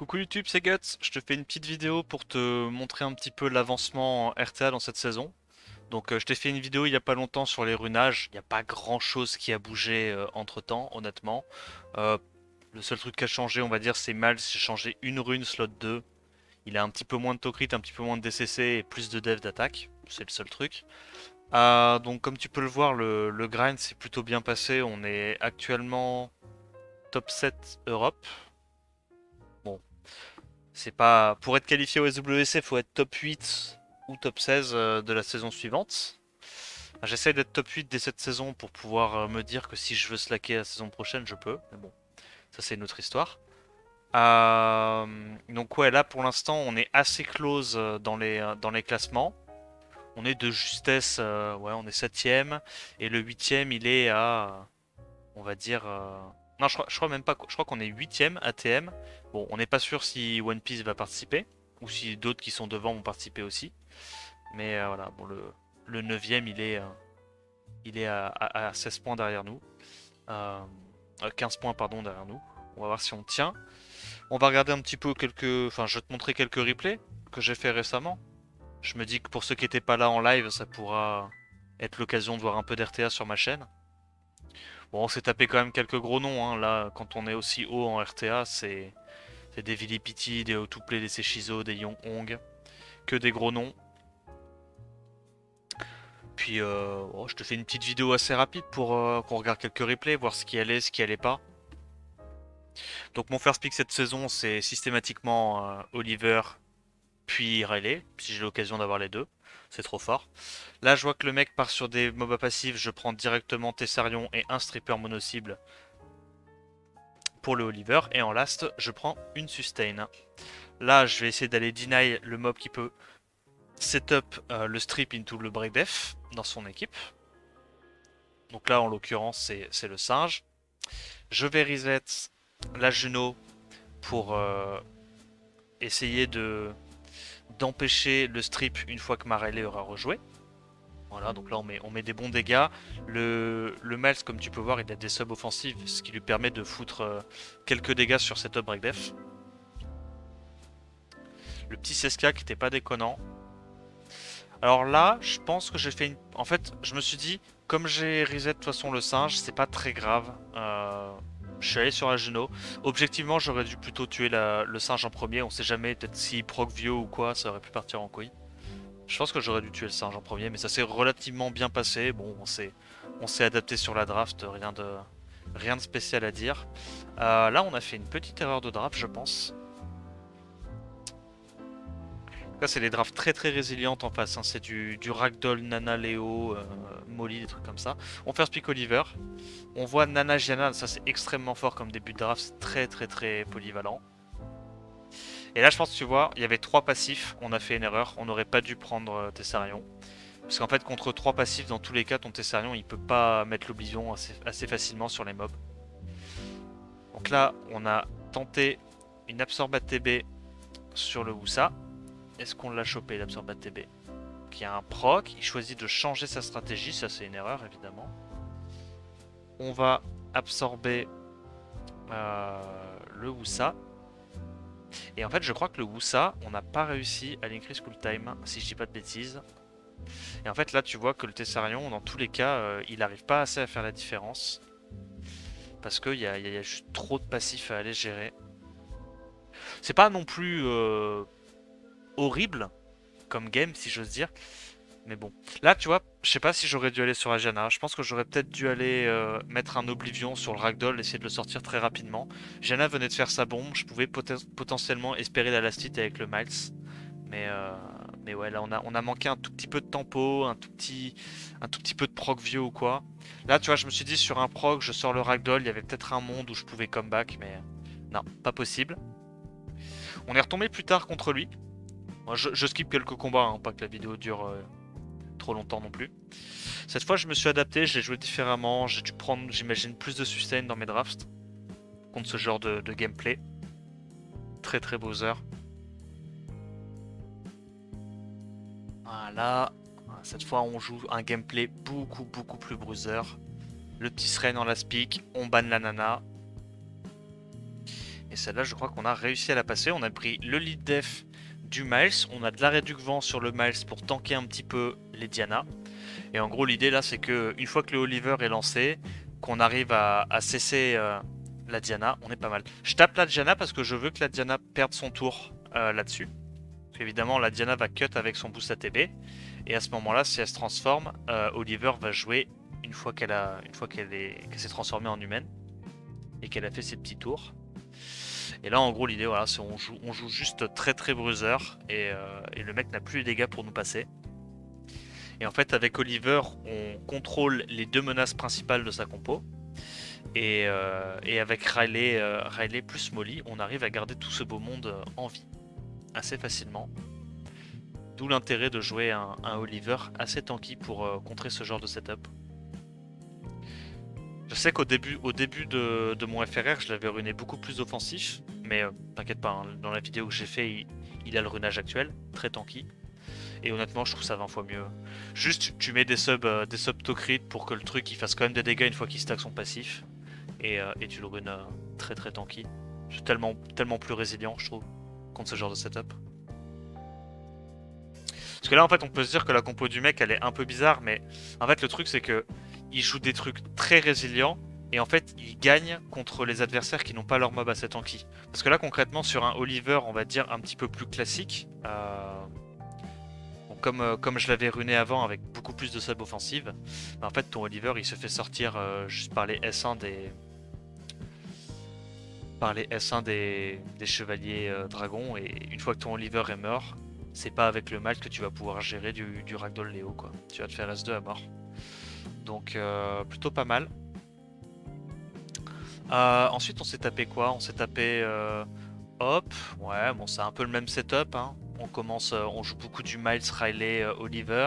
Coucou YouTube, c'est Guts. Je te fais une petite vidéo pour te montrer un petit peu l'avancement en RTA dans cette saison. Donc je t'ai fait une vidéo il y a pas longtemps sur les runages. Il n'y a pas grand chose qui a bougé entre temps, honnêtement. Euh, le seul truc qui a changé, on va dire, c'est Miles. J'ai changé une rune slot 2. Il a un petit peu moins de Tokrit, un petit peu moins de DCC et plus de dev d'attaque. C'est le seul truc. Donc comme tu peux le voir, le grind s'est plutôt bien passé. On est actuellement top 7 Europe. Bon, c'est pas pour être qualifié au SWC, faut être top 8 ou top 16 de la saison suivante. J'essaie d'être top 8 dès cette saison pour pouvoir me dire que si je veux slacker la saison prochaine, je peux. Mais bon, ça c'est une autre histoire. Donc ouais, là pour l'instant, on est assez close dans les classements. On est de justesse, ouais, on est septième et le huitième, il est à, on va dire, non, je crois même pas, je crois qu'on est huitième ATM. Bon, on n'est pas sûr si One Piece va participer ou si d'autres qui sont devant vont participer aussi. Mais voilà, bon, le 9ème, il est à 16 points derrière nous. Euh, 15 points, pardon, derrière nous. On va voir si on tient. On va regarder un petit peu quelques. Enfin, je vais te montrer quelques replays que j'ai fait récemment. Je me dis que pour ceux qui n'étaient pas là en live, ça pourra être l'occasion de voir un peu d'RTA sur ma chaîne. Bon, on s'est tapé quand même quelques gros noms, hein. Là, quand on est aussi haut en RTA, c'est des Vilipiti, des Otuplay, des Sechizo, des Yong Hong. Que des gros noms. Puis, oh, je te fais une petite vidéo assez rapide pour qu'on regarde quelques replays, voir ce qui allait pas. Donc, mon first pick cette saison, c'est systématiquement Oliver, puis Riley, si j'ai l'occasion d'avoir les deux. C'est trop fort. Là, je vois que le mec part sur des MOBA passifs. Je prends directement Tessarion et un stripper mono-cible pour le Oliver. Et en last, je prends une sustain. Là, je vais essayer d'aller deny le mob qui peut setup le strip into le break def dans son équipe. Donc là, en l'occurrence, c'est le singe. Je vais reset la Juno pour essayer de d'empêcher le strip une fois que Marelle aura rejoué. Voilà, donc là on met des bons dégâts. Le Miles, comme tu peux voir, il a des subs offensives, ce qui lui permet de foutre quelques dégâts sur setup break def. Le petit Seska qui était pas déconnant. Alors là, je pense que j'ai fait une... En fait, je me suis dit, comme j'ai reset de toute façon le singe, c'est pas très grave. Je suis allé sur la Juno. Objectivement, j'aurais dû plutôt tuer le singe en premier. On sait jamais, peut-être si proc vieux ou quoi, ça aurait pu partir en couille. Je pense que j'aurais dû tuer le singe en premier, mais ça s'est relativement bien passé. Bon, on s'est adapté sur la draft, rien de spécial à dire. Là, on a fait une petite erreur de draft, je pense. Là, c'est des drafts très très résilientes en face, hein. C'est du Ragdoll, Nana, Léo, Molly, des trucs comme ça. On fait Speak Oliver. On voit Nana, Gianna, ça c'est extrêmement fort comme début de draft, c'est très très très polyvalent. Et là, je pense que tu vois, il y avait 3 passifs, on a fait une erreur, on n'aurait pas dû prendre Tessarion. Parce qu'en fait, contre 3 passifs, dans tous les cas, ton Tessarion, il peut pas mettre l'oblivion assez facilement sur les mobs. Donc là, on a tenté une Absorbat TB sur le Wusa. Est-ce qu'on l'a chopé, l'Absorbat TB? Qui a un proc, il choisit de changer sa stratégie, ça c'est une erreur évidemment. On va absorber le Wusa. Et en fait, je crois que le Wusa, on n'a pas réussi à l'increase cool time, si je dis pas de bêtises. Et en fait, là, tu vois que le Tessarion, dans tous les cas, il n'arrive pas assez à faire la différence. Parce qu'il y a juste trop de passifs à aller gérer. C'est pas non plus horrible comme game, si j'ose dire. Mais bon. Là, tu vois, je sais pas si j'aurais dû aller sur Ajana. Je pense que j'aurais peut-être dû aller mettre un Oblivion sur le Ragdoll, essayer de le sortir très rapidement. Jana venait de faire sa bombe. Je pouvais potentiellement espérer la last hit avec le Miles. Mais, euh, mais ouais, là, on a manqué un tout petit peu de tempo, un tout petit peu de proc vieux ou quoi. Là, tu vois, je me suis dit, sur un proc, je sors le Ragdoll. Il y avait peut-être un monde où je pouvais comeback, mais non, pas possible. On est retombé plus tard contre lui. Moi, je skip quelques combats, hein, pas que la vidéo dure trop longtemps non plus. Cette fois, je me suis adapté, j'ai joué différemment, j'ai dû prendre, j'imagine, plus de sustain dans mes drafts contre ce genre de gameplay. Très très Bowser. Voilà. Cette fois, on joue un gameplay beaucoup plus bruiser. Le petit Sren en last pick, on banne la nana. Et celle-là, je crois qu'on a réussi à la passer. On a pris le lead def du Miles. On a de l'arrêt du vent sur le Miles pour tanker un petit peu les Diana. Et en gros, l'idée là, c'est que une fois que le Oliver est lancé, qu'on arrive à cesser la Diana, on est pas mal. Je tape la Diana parce que je veux que la Diana perde son tour là-dessus. Évidemment, la Diana va cut avec son boost ATB. Et à ce moment-là, si elle se transforme, Oliver va jouer une fois qu'elle s'est transformée en humaine et qu'elle a fait ses petits tours. Et là, en gros, l'idée, voilà, c'est on joue juste très très bruiser et le mec n'a plus les dégâts pour nous passer. Et en fait, avec Oliver, on contrôle les deux menaces principales de sa compo. Et avec Riley plus Molly, on arrive à garder tout ce beau monde en vie assez facilement. D'où l'intérêt de jouer un Oliver assez tanky pour contrer ce genre de setup. Je sais qu'au début de mon FRR, je l'avais runé beaucoup plus offensif, mais t'inquiète pas, hein, dans la vidéo que j'ai fait, il a le runage actuel, très tanky. Et honnêtement, je trouve ça 20 fois mieux. Juste, tu mets des subs Tokrit pour que le truc il fasse quand même des dégâts une fois qu'il stack son passif. Et tu le runes très très tanky. C'est tellement plus résilient, je trouve, contre ce genre de setup. Parce que là, en fait, on peut se dire que la compo du mec, elle est un peu bizarre, mais en fait, le truc, c'est que il joue des trucs très résilients, et en fait, il gagne contre les adversaires qui n'ont pas leur mob assez tanky. Parce que là, concrètement, sur un Oliver, on va dire un petit peu plus classique, comme je l'avais runé avant avec beaucoup plus de sub offensive, bah, en fait, ton Oliver, il se fait sortir juste par les S1 des chevaliers dragons, et une fois que ton Oliver est mort, c'est pas avec le mal que tu vas pouvoir gérer du Ragdoll Léo, quoi. Tu vas te faire S2 à mort. Donc plutôt pas mal. Ensuite on s'est tapé quoi? On s'est tapé Hop. Ouais, bon c'est un peu le même setup, hein. On joue beaucoup du Miles, Riley, Oliver.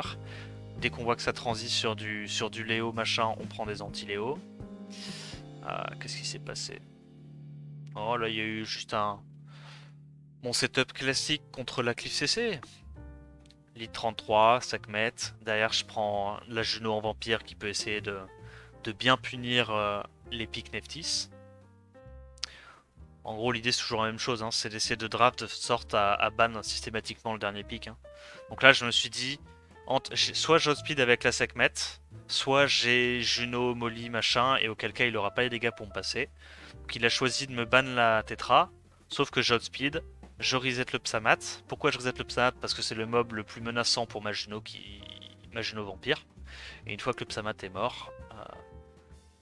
Dès qu'on voit que ça transite sur du Léo machin, on prend des anti-Léo. Qu'est-ce qui s'est passé? Oh là il y a eu juste mon setup classique contre la Cliff CC. Lead 33, Sekhmet. Derrière, je prends la Juno en vampire qui peut essayer de bien punir les pics Neftis. En gros, l'idée c'est toujours la même chose, hein, c'est d'essayer de draft de sorte à ban systématiquement le dernier pic. Hein. Donc là, je me suis dit, soit j'outspeed avec la Sekhmet, soit j'ai Juno, Molly, machin, et auquel cas il aura pas les dégâts pour me passer. Donc il a choisi de me ban la Tetra, sauf que j'outspeed. Je reset le Psamat. Pourquoi je reset le Psamat? Parce que c'est le mob le plus menaçant pour ma Juno vampire. Et une fois que le Psamat est mort,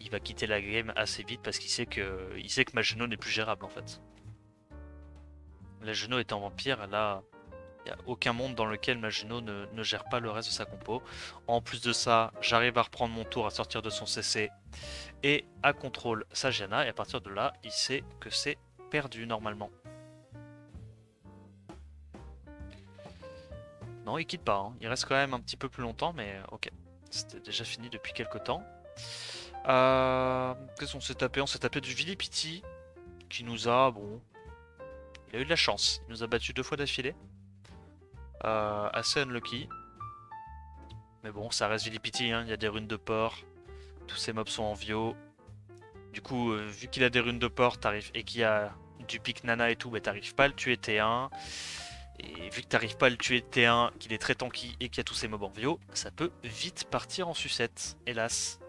il va quitter la game assez vite parce qu'il sait que ma Juno n'est plus gérable en fait. La Juno étant vampire, là, il n'y a aucun monde dans lequel ma Juno ne gère pas le reste de sa compo. En plus de ça, j'arrive à reprendre mon tour à sortir de son CC et à contrôle sa Gianna. Et à partir de là, il sait que c'est perdu normalement. Non, il quitte pas, hein. Il reste quand même un petit peu plus longtemps, mais ok. C'était déjà fini depuis quelques temps. Qu'est-ce qu'on s'est tapé? On s'est tapé du Vilipiti, qui nous a, bon... Il a eu de la chance. Il nous a battu 2 fois d'affilée. Assez unlucky. Mais bon, ça reste Vilipiti, hein. Il y a des runes de port. Tous ces mobs sont en vio. Du coup, vu qu'il a des runes de port, et qu'il y a du pic nana et tout, bah, t'arrives pas à le tuer T1. Et vu que t'arrives pas à le tuer T1, qu'il est très tanky et qu'il y a tous ces mobs en vio, ça peut vite partir en sucette, hélas.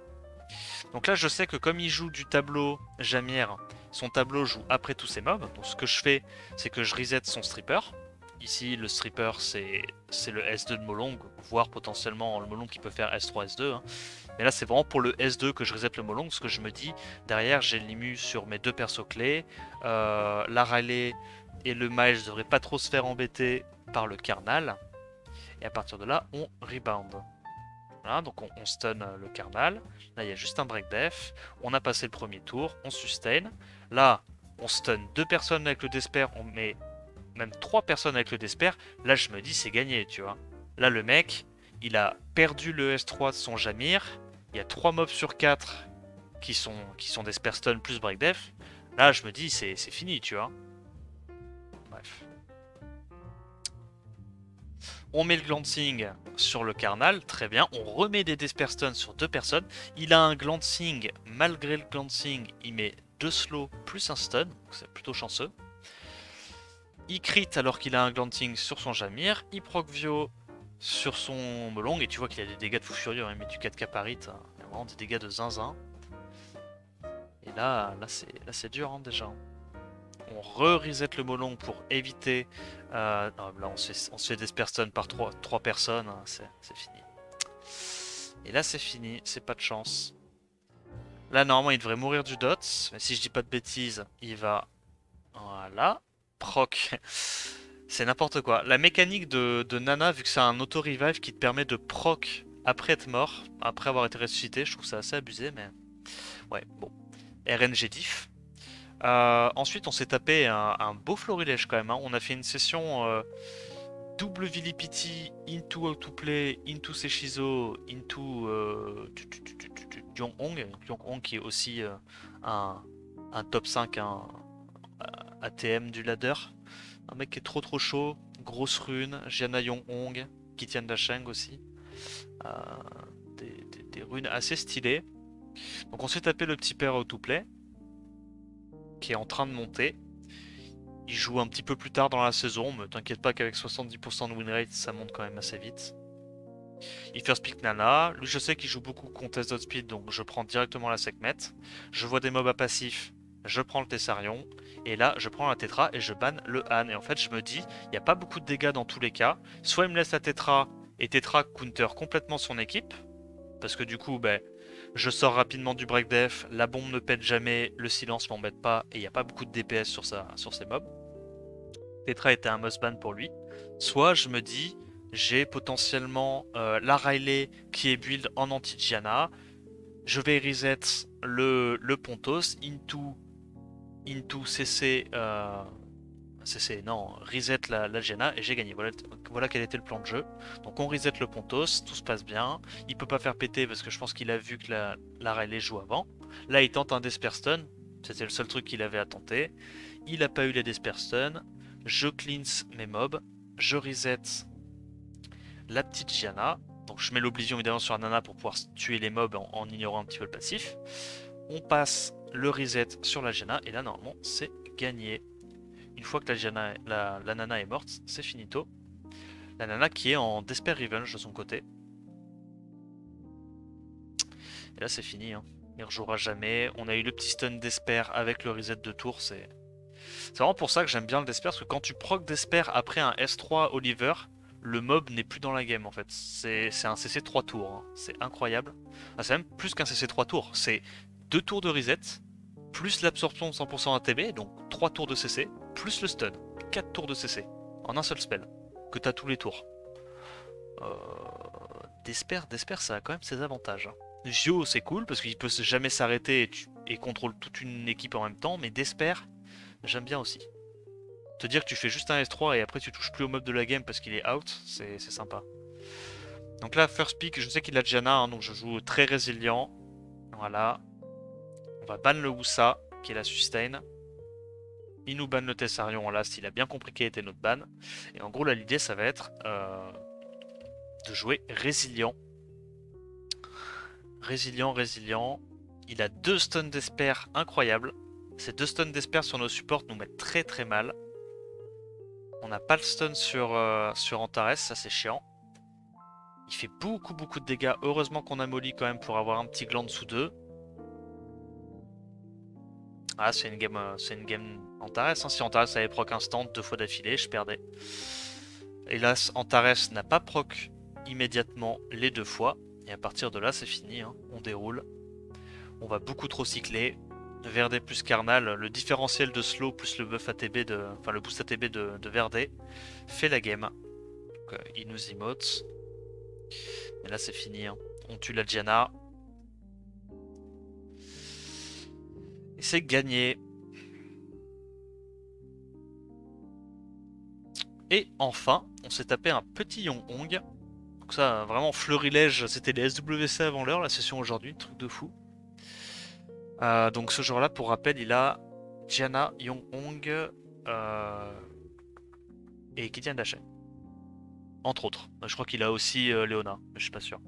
Donc là je sais que comme il joue du tableau Jamir, son tableau joue après tous ces mobs. Donc ce que je fais, c'est que je reset son stripper. Ici le stripper c'est le S2 de Molong, voire potentiellement le Molong qui peut faire S3, S2. Hein. Mais là c'est vraiment pour le S2 que je reset le Molong, parce que je me dis, derrière j'ai Limu sur mes 2 persos clés, la Raleigh et le Miles ne devrait pas trop se faire embêter par le Carnal. Et à partir de là, on rebound. Voilà, donc on stun le Carnal. Là, il y a juste un break def. On a passé le premier tour, on sustain. Là, on stun 2 personnes avec le Despair. On met même 3 personnes avec le Despair. Là, je me dis, c'est gagné, tu vois. Là, le mec, il a perdu le S3 de son Jamir. Il y a 3 mobs sur 4 qui sont Despair stun plus break def. Là, je me dis, c'est fini, tu vois. Bref. On met le glancing sur le Carnal, très bien. On remet des Despair Stun sur 2 personnes. Il a un glancing, malgré le glancing, il met 2 slow plus un stun, c'est plutôt chanceux. Il crit alors qu'il a un Glanting sur son Jamir. Il proc Vio sur son Molong. Et tu vois qu'il a des dégâts de fou furieux. Il met du 4k par hit. Hein. Il a vraiment des dégâts de zinzin. Et là c'est dur hein, déjà. On re-reset le Molong pour éviter... non, là on se fait disperstun par 3 personnes. Hein, c'est fini. Et là c'est fini. C'est pas de chance. Là normalement il devrait mourir du dot. Mais si je dis pas de bêtises, il va... Voilà. Proc. C'est n'importe quoi. La mécanique de Nana, vu que c'est un auto-revive qui te permet de proc après être mort, après avoir été ressuscité, je trouve ça assez abusé, mais... Ouais, bon. RNG diff. Ensuite, on s'est tapé un beau florilège quand même. Hein. On a fait une session double Vilipiti, into Autoplay, into Seishizo, into Kyung-Hong. Kyung-Hong qui est aussi un top 5 ATM du ladder. Un mec qui est trop chaud, grosse rune, Jiana Yong-Hong, Kitian Dasheng aussi. Des runes assez stylées. Donc on s'est tapé le petit père Autoplay qui est en train de monter. Il joue un petit peu plus tard dans la saison, mais t'inquiète pas qu'avec 70% de win rate, ça monte quand même assez vite. Il first pick Nana. Lui, je sais qu'il joue beaucoup Contest Speed, donc je prends directement la Sekhmet. Je vois des mobs à passif, je prends le Tessarion. Et là, je prends la Tetra et je banne le Han. Et en fait, je me dis, il n'y a pas beaucoup de dégâts dans tous les cas. Soit il me laisse la Tetra, et Tetra counter complètement son équipe. Parce que du coup, ben, je sors rapidement du break def, la bombe ne pète jamais, le silence m'embête pas, et il n'y a pas beaucoup de DPS sur ses mobs. Tetra était un must ban pour lui. Soit je me dis, j'ai potentiellement la Riley qui est build en anti-Gianna. Je vais reset le Pontos into CC... non, reset la Gianna et j'ai gagné. Voilà quel était le plan de jeu. Donc on reset le Pontos, tout se passe bien. Il peut pas faire péter parce que je pense qu'il a vu que la Riley joue avant. Là il tente un Disperstun, c'était le seul truc qu'il avait à tenter. Il a pas eu les Disperstun. Je cleanse mes mobs, je reset la petite Gianna. Donc je mets l'oblivion évidemment sur Nana pour pouvoir tuer les mobs en ignorant un petit peu le passif. On passe le reset sur la Gianna et là normalement c'est gagné. Une fois que la Nana est morte, c'est finito. La Nana qui est en Despair Revenge de son côté. Et là c'est fini. Hein. Il ne rejouera jamais. On a eu le petit stun Despair avec le reset de tour. C'est vraiment pour ça que j'aime bien le Despair. Parce que quand tu proc Despair après un S3 Oliver, le mob n'est plus dans la game en fait. C'est un CC 3 tours. Hein. C'est incroyable. Ah, c'est même plus qu'un CC 3 tours. C'est 2 tours de reset, plus l'absorption de 100% ATB, donc 3 tours de CC, plus le stun. 4 tours de CC. En un seul spell. Que t'as tous les tours. Despair, ça a quand même ses avantages. Hein. Gio c'est cool parce qu'il peut jamais s'arrêter et contrôle toute une équipe en même temps, mais Despair, j'aime bien aussi. Te dire que tu fais juste un S3 et après tu touches plus au mob de la game parce qu'il est out, c'est sympa. Donc là, first pick, je sais qu'il a Gianna, hein, donc je joue très résilient. Voilà. On va ban le Wusa, qui est la sustain. Il nous ban le Tessarion en last, il a bien compris quel était notre ban. Et en gros, là, l'idée, ça va être de jouer résilient. Résilient. Il a 2 stuns d'Esper incroyables. Ces 2 stuns d'Esper sur nos supports nous mettent très très mal. On n'a pas le stun sur Antares, ça c'est chiant. Il fait beaucoup de dégâts. Heureusement qu'on a Molly quand même pour avoir un petit gland sous 2. Ah, c'est une game Antares. Hein. Si Antares avait proc instant 2 fois d'affilée, je perdais. Hélas, Antares n'a pas proc immédiatement les 2 fois. Et à partir de là, c'est fini. Hein. On déroule. On va beaucoup trop cycler. Verdé plus Carnal, le différentiel de slow plus le buff ATB le boost ATB de Verdé fait la game. Donc, il nous emote. Et là c'est fini. Hein. On tue la Gianna. Et c'est gagné. Et enfin, on s'est tapé un petit Yong-Hong. Donc ça, vraiment fleurilège, c'était les SWC avant l'heure, la session aujourd'hui, truc de fou. Donc ce jour-là, pour rappel, il a Gianna, Yong-Hong et Kitian Dasheng. Entre autres. Je crois qu'il a aussi Léona, mais je suis pas sûr.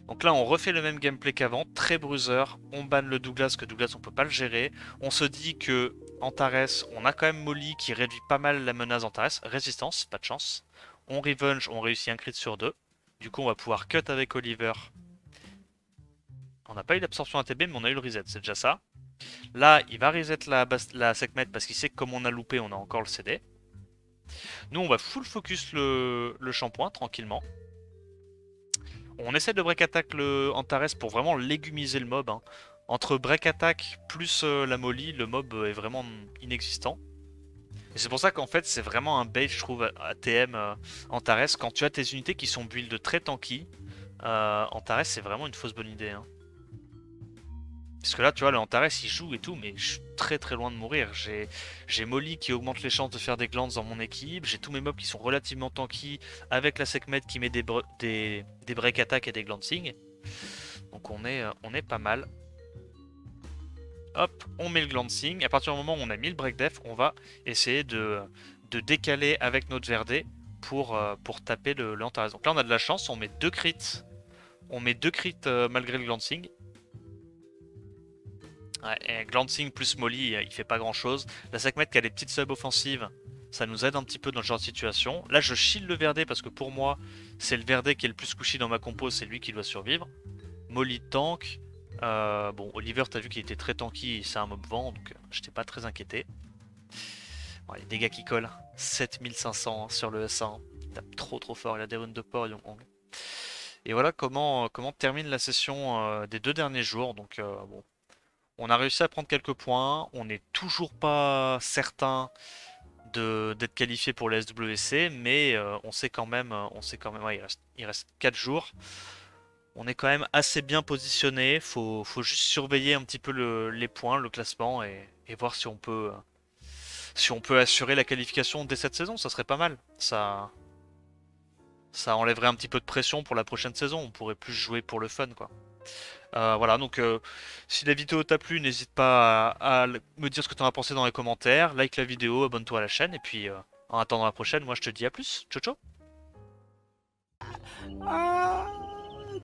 Donc là, on refait le même gameplay qu'avant, très bruiser. On banne le Douglas, que Douglas, on peut pas le gérer. On se dit que Antares, on a quand même Molly qui réduit pas mal la menace d'Antares. Résistance, pas de chance. On Revenge, on réussit un crit sur 2. Du coup, on va pouvoir cut avec Oliver. On n'a pas eu l'absorption ATB, mais on a eu le reset, c'est déjà ça. Là, il va reset la Sekhmet parce qu'il sait que comme on a loupé, on a encore le CD. Nous, on va full focus le shampoing tranquillement. On essaie de break attack le Antares pour vraiment légumiser le mob. Hein. Entre break attack plus la molly, le mob est vraiment inexistant. Et c'est pour ça qu'en fait, c'est vraiment un bait, je trouve, ATM Antares. Quand tu as tes unités qui sont build très tanky, Antares, c'est vraiment une fausse bonne idée. Hein. Parce que là, tu vois, le Antares, il joue et tout, mais je suis très très loin de mourir. J'ai Molly qui augmente les chances de faire des glands dans mon équipe. J'ai tous mes mobs qui sont relativement tanky, avec la Sekhmet qui met des break attack et des glancing. Donc on est pas mal. Hop, on met le glancing. À partir du moment où on a mis le break def, on va essayer de décaler avec notre verdé pour taper le Antares. Donc là, on a de la chance, on met 2 crits. On met 2 crits malgré le glancing. Ouais, glancing plus Molly, il fait pas grand chose. La Sekhmet qui a des petites subs offensives, ça nous aide un petit peu dans ce genre de situation. Là, je shield le Verdé parce que pour moi, c'est le Verdé qui est le plus couché dans ma compo, c'est lui qui doit survivre. Molly tank. Bon, Oliver, t'as vu qu'il était très tanky, c'est un mob vent, donc j'étais pas très inquiété. Bon, les dégâts qui collent, 7500 sur le S1. Il tape trop fort, il a des runes de port, Yonghong. Et voilà comment termine la session des 2 derniers jours. Donc bon, on a réussi à prendre quelques points. On n'est toujours pas certain d'être qualifié pour la SWC, mais on sait quand même, ouais, il reste 4 jours. On est quand même assez bien positionné. Faut juste surveiller un petit peu les points, le classement et voir si on peut assurer la qualification dès cette saison. Ça serait pas mal. Ça enlèverait un petit peu de pression pour la prochaine saison. On pourrait plus jouer pour le fun, quoi. Voilà, donc si la vidéo t'a plu, n'hésite pas à me dire ce que t'en as pensé dans les commentaires. Like la vidéo, abonne-toi à la chaîne. Et puis en attendant la prochaine, moi je te dis à plus. Ciao ciao.